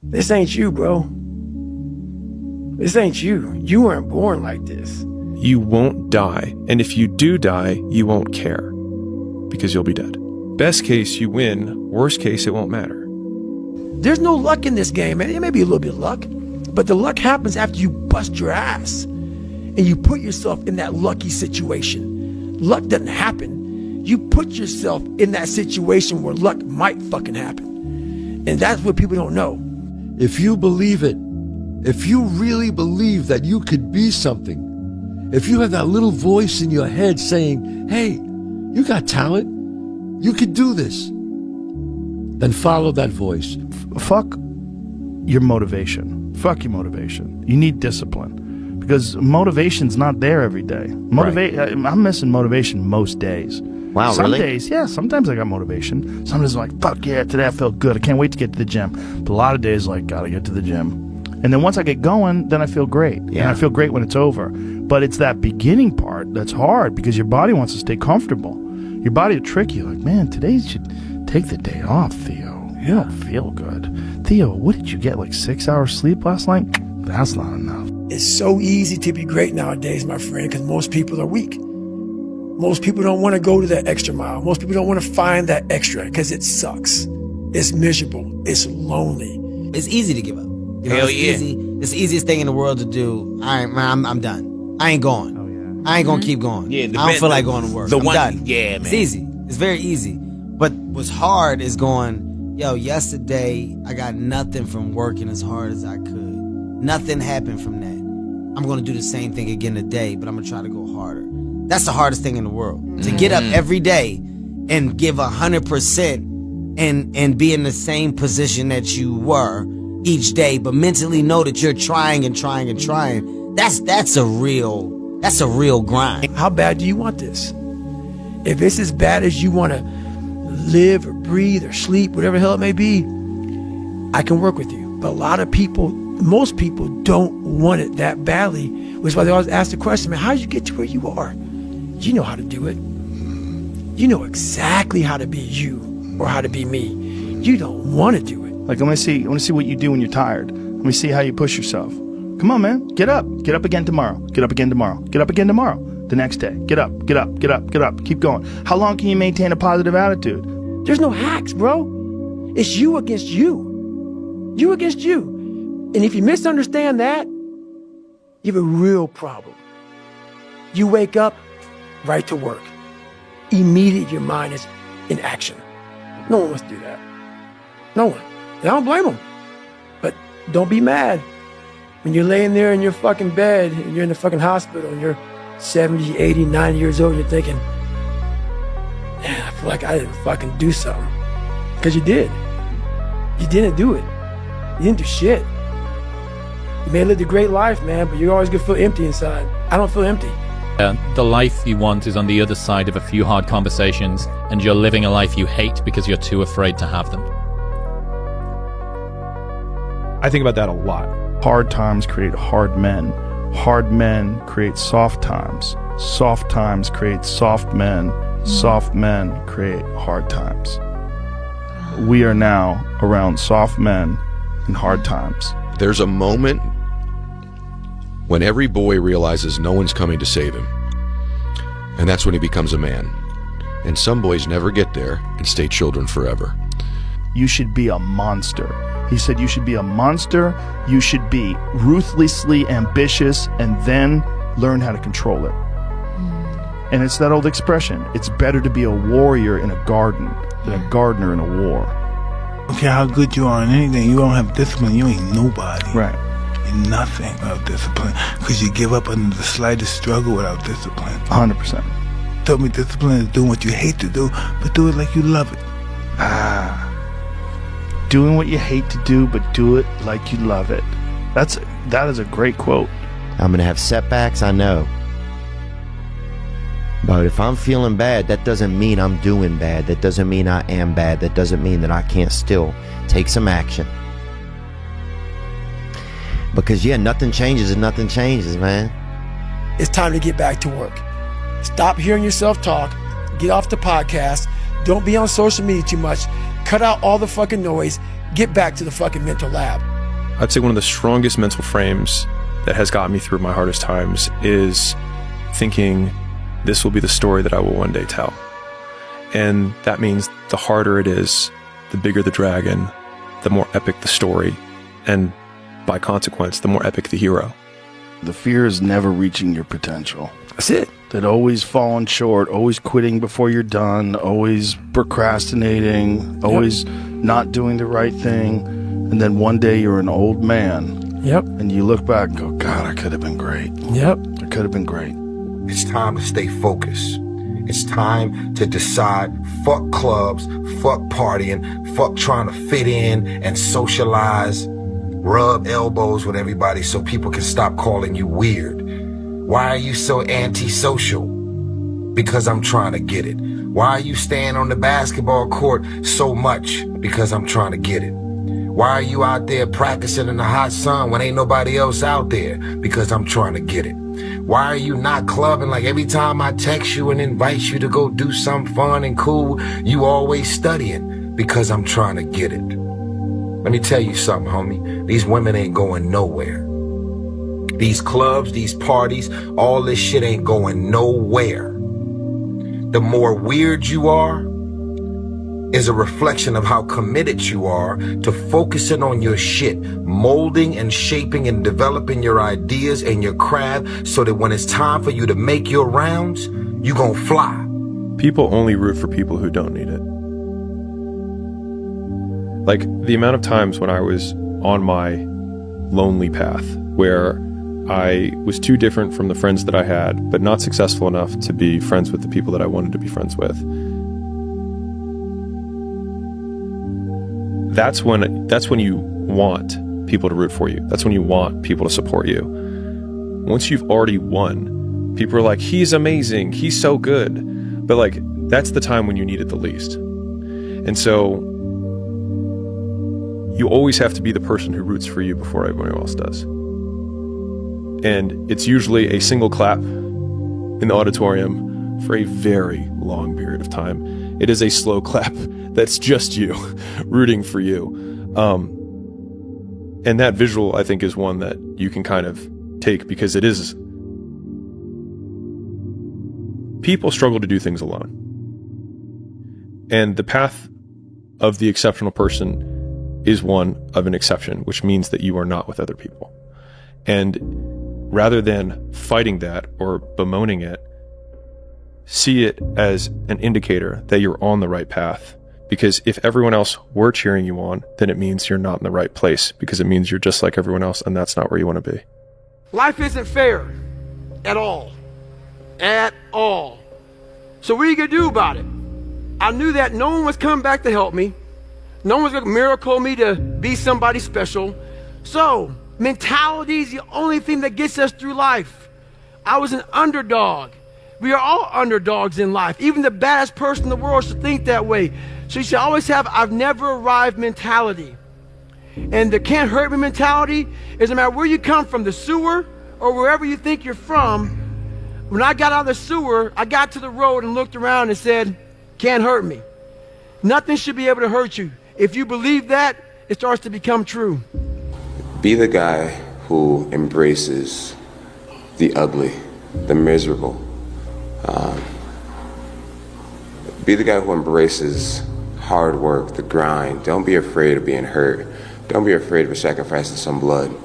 This ain't you, bro. This ain't you. You weren't born like this. You won't die, and if you do die, you won't care, because you'll be dead. Best case, you win. Worst case, it won't matter. There's no luck in this game, man. It may be a little bit of luck, but the luck happens after you bust your ass and you put yourself in that lucky situation. Luck doesn't happen. You put yourself in that situation where luck might fucking happen. And that's what people don't know. If you believe it, if you really believe that you could be something, if you have that little voice in your head saying, hey, you got talent, you could do this, then follow that voice. Fuck your motivation. Fuck your motivation. You need discipline, because motivation's not there every day. I'm missing motivation most days. Wow, Some really? days, yeah, sometimes I got motivation. Sometimes I'm like, fuck yeah, today I felt good. I can't wait to get to the gym. But a lot of days, like, gotta get to the gym. And then once I get going, then I feel great. Yeah. And I feel great when it's over. But it's that beginning part that's hard, because your body wants to stay comfortable. Your body will trick you, like, man, today you should take the day off, Theo. You don't feel good. Theo, what did you get, like 6 hours sleep last night? That's not enough. It's so easy to be great nowadays, my friend, because most people are weak. Most people don't want to go to that extra mile. Most people don't want to find that extra because it sucks. It's miserable. It's lonely. It's easy to give up. You know, Hell it's yeah. easy. It's the easiest thing in the world to do. I'm done. I ain't going. I ain't gonna keep going. Yeah, I don't feel like going to work. I'm done. Yeah, man. It's easy. It's very easy. But what's hard is going, yo, yesterday I got nothing from working as hard as I could. Nothing happened from that. I'm gonna do the same thing again today, but I'm gonna try to go harder. That's the hardest thing in the world. To get up every day and give 100% and be in the same position that you were each day, but mentally know that you're trying and trying and trying. That's a real grind. How bad do you want this? If it's as bad as you want to live or breathe or sleep, whatever the hell it may be, I can work with you. But a lot of people, most people don't want it that badly, which is why they always ask the question, man, how did you get to where you are? You know how to do it. You know exactly how to be you or how to be me. You don't want to do it. Like, I want to see what you do when you're tired. Let me see how you push yourself. Come on, man. Get up. Get up again tomorrow. Get up again tomorrow. Get up again tomorrow. The next day. Get up. Get up. Get up. Get up. Keep going. How long can you maintain a positive attitude? There's no hacks, bro. It's you against you. You against you. And if you misunderstand that, you have a real problem. You wake up, right to work. Immediately your mind is in action. No one wants to do that. No one. And I don't blame them. But don't be mad. When you're laying there in your fucking bed and you're in the fucking hospital and you're 70, 80, 90 years old and you're thinking, man, I feel like I didn't fucking do something. Because you did. You didn't do it. You didn't do shit. You may have lived a great life, man, but you're always gonna feel empty inside. I don't feel empty. The life you want is on the other side of a few hard conversations, and you're living a life you hate because you're too afraid to have them. I think about that a lot. Hard times create hard men. Hard men create soft times. Soft times create soft men. Soft men create hard times. We are now around soft men and hard times. There's a moment when every boy realizes no one's coming to save him. And that's when he becomes a man. And some boys never get there and stay children forever. You should be a monster. He said you should be a monster, you should be ruthlessly ambitious, and then learn how to control it. And it's that old expression, it's better to be a warrior in a garden than a gardener in a war. I don't care how good you are in anything, you don't have discipline, you ain't nobody. Right. You're nothing without discipline, because you give up under the slightest struggle without discipline. 100%. Told me discipline is doing what you hate to do, but do it like you love it. Doing what you hate to do, but do it like you love it. That is a great quote. I'm going to have setbacks, I know. But if I'm feeling bad, that doesn't mean I'm doing bad. That doesn't mean I am bad. That doesn't mean that I can't still take some action. Because, yeah, nothing changes and nothing changes, man. It's time to get back to work. Stop hearing yourself talk. Get off the podcast. Don't be on social media too much. Cut out all the fucking noise. Get back to the fucking mental lab. I'd say one of the strongest mental frames that has got me through my hardest times is thinking this will be the story that I will one day tell. And that means the harder it is, the bigger the dragon, the more epic the story, and by consequence, the more epic the hero. The fear is never reaching your potential. That's it. That always falling short, always quitting before you're done, always procrastinating, always not doing the right thing. And then one day you're an old man. Yep. And you look back and go, God, I could have been great. Yep. I could have been great. It's time to stay focused. It's time to decide, fuck clubs, fuck partying, fuck trying to fit in and socialize, rub elbows with everybody so people can stop calling you weird. Why are you so antisocial? Because I'm trying to get it. Why are you staying on the basketball court so much? Because I'm trying to get it. Why are you out there practicing in the hot sun when ain't nobody else out there? Because I'm trying to get it. Why are you not clubbing like every time I text you and invite you to go do something fun and cool, you always studying? Because I'm trying to get it. Let me tell you something, homie. These women ain't going nowhere. These clubs, these parties, all this shit ain't going nowhere. The more weird you are is a reflection of how committed you are to focusing on your shit, molding and shaping and developing your ideas and your craft so that when it's time for you to make your rounds, you gon' fly. People only root for people who don't need it. Like the amount of times when I was on my lonely path where I was too different from the friends that I had, but not successful enough to be friends with the people that I wanted to be friends with. That's when you want people to root for you. That's when you want people to support you. Once you've already won, people are like, he's amazing, he's so good. But like, that's the time when you need it the least. And so you always have to be the person who roots for you before everyone else does. And it's usually a single clap in the auditorium for a very long period of time. It is a slow clap that's just you rooting for you. And that visual, I think, is one that you can kind of take because it is... People struggle to do things alone. And the path of the exceptional person is one of an exception, which means that you are not with other people. And rather than fighting that or bemoaning it, see it as an indicator that you're on the right path. Because if everyone else were cheering you on, then it means you're not in the right place, because it means you're just like everyone else, and that's not where you want to be. Life isn't fair at all. At all. So what are you going to do about it? I knew that no one was coming back to help me. No one was going to miracle me to be somebody special. So mentality is the only thing that gets us through life. I was an underdog. We are all underdogs in life. Even the baddest person in the world should think that way. So you should always have I've never arrived mentality. And the can't hurt me mentality is no matter where you come from, the sewer or wherever you think you're from. When I got out of the sewer, I got to the road and looked around and said, can't hurt me. Nothing should be able to hurt you. If you believe that, it starts to become true. Be the guy who embraces the ugly, the miserable. Be the guy who embraces hard work, the grind. Don't be afraid of being hurt. Don't be afraid of sacrificing some blood.